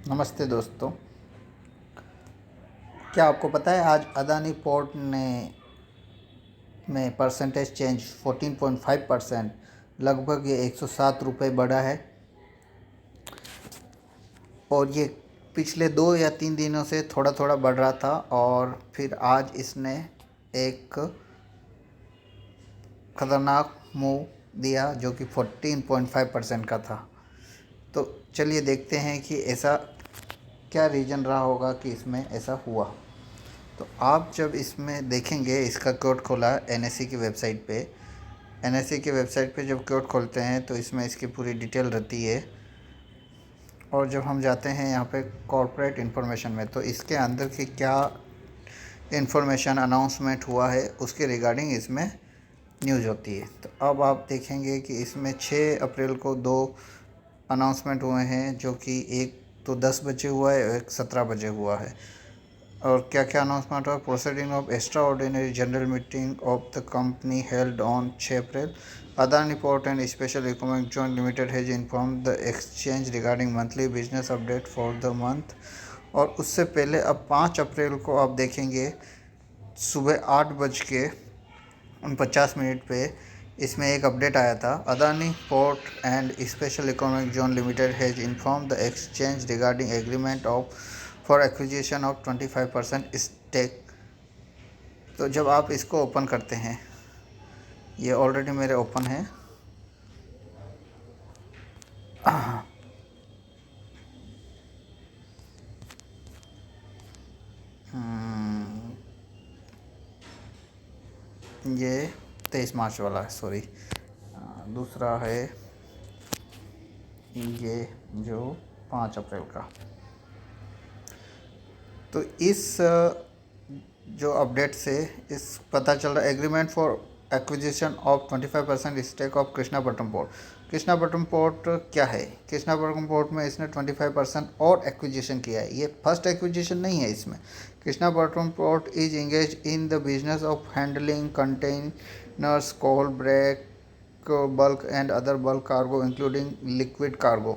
नमस्ते दोस्तों। क्या आपको पता है आज अदानी पोर्ट ने में परसेंटेज चेंज 14.5%, लगभग ये 107 रुपये बढ़ा है। और ये पिछले 2 या 3 दिनों से थोड़ा थोड़ा बढ़ रहा था और फिर आज इसने एक ख़तरनाक मूव दिया जो कि 14.5% का था। तो चलिए देखते हैं कि ऐसा क्या रीज़न रहा होगा कि इसमें ऐसा हुआ। तो आप जब इसमें देखेंगे, इसका कोड खोला एनएसई की वेबसाइट पे। एनएसई की वेबसाइट पे जब कोड खोलते हैं तो इसमें इसकी पूरी डिटेल रहती है। और जब हम जाते हैं यहाँ पे कॉर्पोरेट इन्फॉर्मेशन में, तो इसके अंदर की क्या इन्फॉर्मेशन अनाउंसमेंट हुआ है उसके रिगार्डिंग इसमें न्यूज़ होती है। तो अब आप देखेंगे कि इसमें 6 अप्रैल को 2 अनाउंसमेंट हुए हैं, जो कि एक तो 10 बजे हुआ है और एक 17 बजे हुआ है। और क्या क्या अनाउंसमेंट हुआ? Proceeding of extra ordinary general meeting of the company held on 6 April, Adani port and special economic zone limited has inform the exchange regarding monthly business update for the month. और उससे पहले अब 5 अप्रैल को आप देखेंगे सुबह 8:49 पे इसमें एक अपडेट आया था। Adani port and special economic zone limited has inform the exchange regarding agreement of for acquisition of 25% stake. तो जब आप इसको ओपन करते हैं, ये ऑलरेडी मेरे ओपन है। ये 23 मार्च वाला है, सॉरी। दूसरा है ये जो 5 अप्रैल का। तो इस जो अपडेट से इस पता चल रहा है agreement for acquisition of 25% stake of Krishnapatnam port. Krishnapatnam port क्या है? कृष्णापट्टनम पोर्ट में इसने 25% और एक्विजिशन किया है। ये फर्स्ट एक्विजिशन नहीं है इसमें। Krishnapatnam port is engage in the business of handling containers, coal, break, bulk and other bulk cargo including liquid cargo.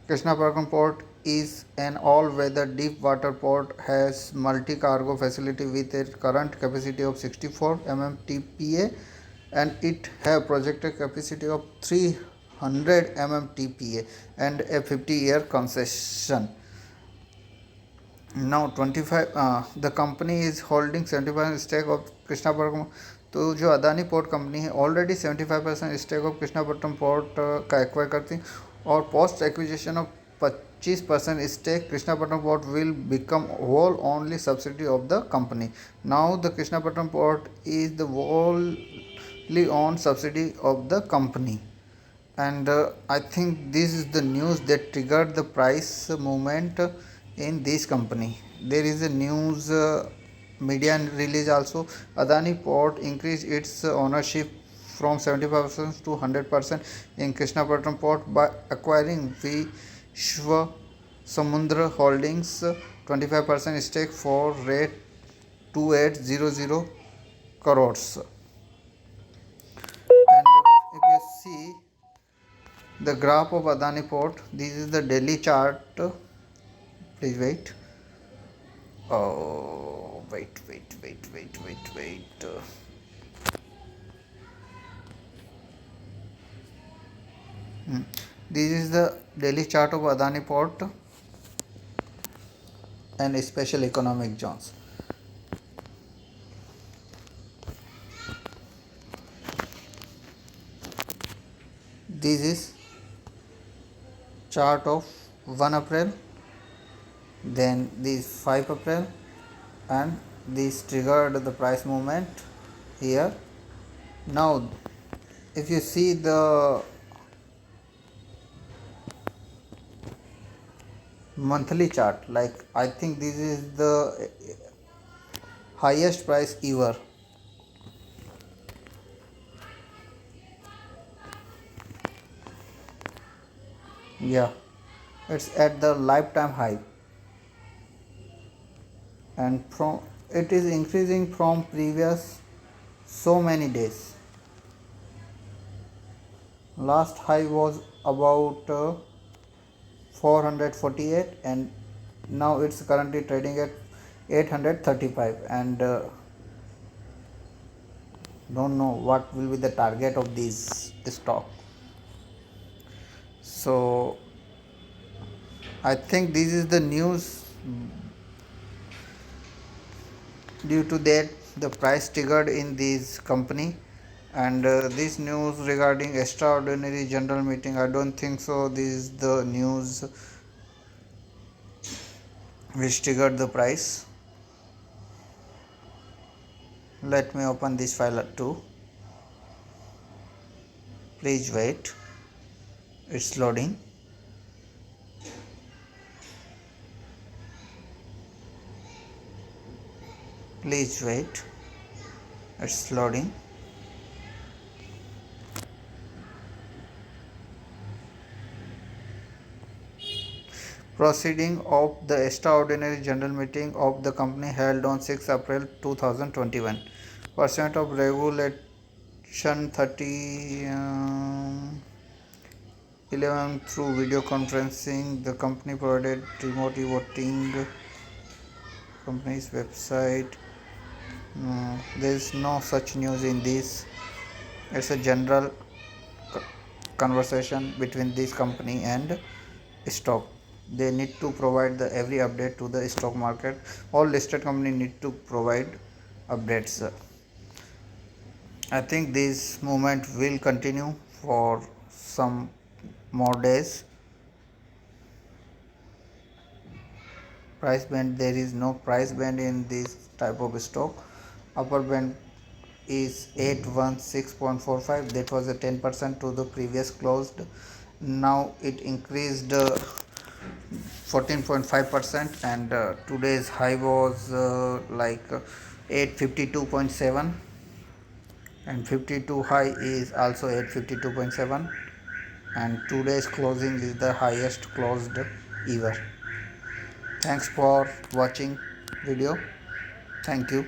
Krishnapatnam Port is an all-weather deep water port, has multi-cargo facility with a current capacity of 64 mmtpa and it have projected capacity of 300 mmtpa and a 50-year concession. Now 25 the company is holding 75% stake of Krishnapatnam। तो जो Adani port company है already 75% stake of Krishnapatnam port का acquire करती है। और post acquisition of 25% stake Krishnapatnam port will become wholly owned subsidy of the company. Now the Krishnapatnam port is the wholly own subsidy of the company. And I think this is the news that triggered the price movement in this company. There is a news media release also. Adani Port increased its ownership from 75% to 100% in Krishnapatnam Port by acquiring Vishwa Samudra Holdings 25% stake for rate 2800 crores. And if you see the graph of Adani Port, this is the daily chart. Please wait. Oh, wait. This is the daily chart of Adani Port and special economic zones. This is chart of 1 April, then this 5 April, and this triggered the price movement here. Now if you see the monthly chart, like I think this is the highest price ever. Yeah, it's at the lifetime high, and from it is increasing from previous so many days. Last high was about 448, and now it's currently trading at 835, and don't know what will be the target of this stock. So I think this is the news. Due to that, the price triggered in this company, and this news regarding extraordinary general meeting, I don't think so this is the news which triggered the price. Let me open this file too. Please wait, it's loading. Please wait, it's loading. Proceeding of the extraordinary general meeting of the company held on 6 April 2021. Pursuant of regulation 3011 through video conferencing, the company provided remote voting. Company's website. No, there is no such news in this. It's a general conversation between this company and stock. They need to provide the every update to the stock market. All listed company need to provide updates. I think this movement will continue for some more days. Price band, there is no price band in this type of stock. Upper band is 816.45, that was a 10% to the previous closed. Now it increased 14.5%, and today's high was 852.7, and 52 high is also 852.7, and today's closing is the highest closed ever. Thanks for watching video. Thank you.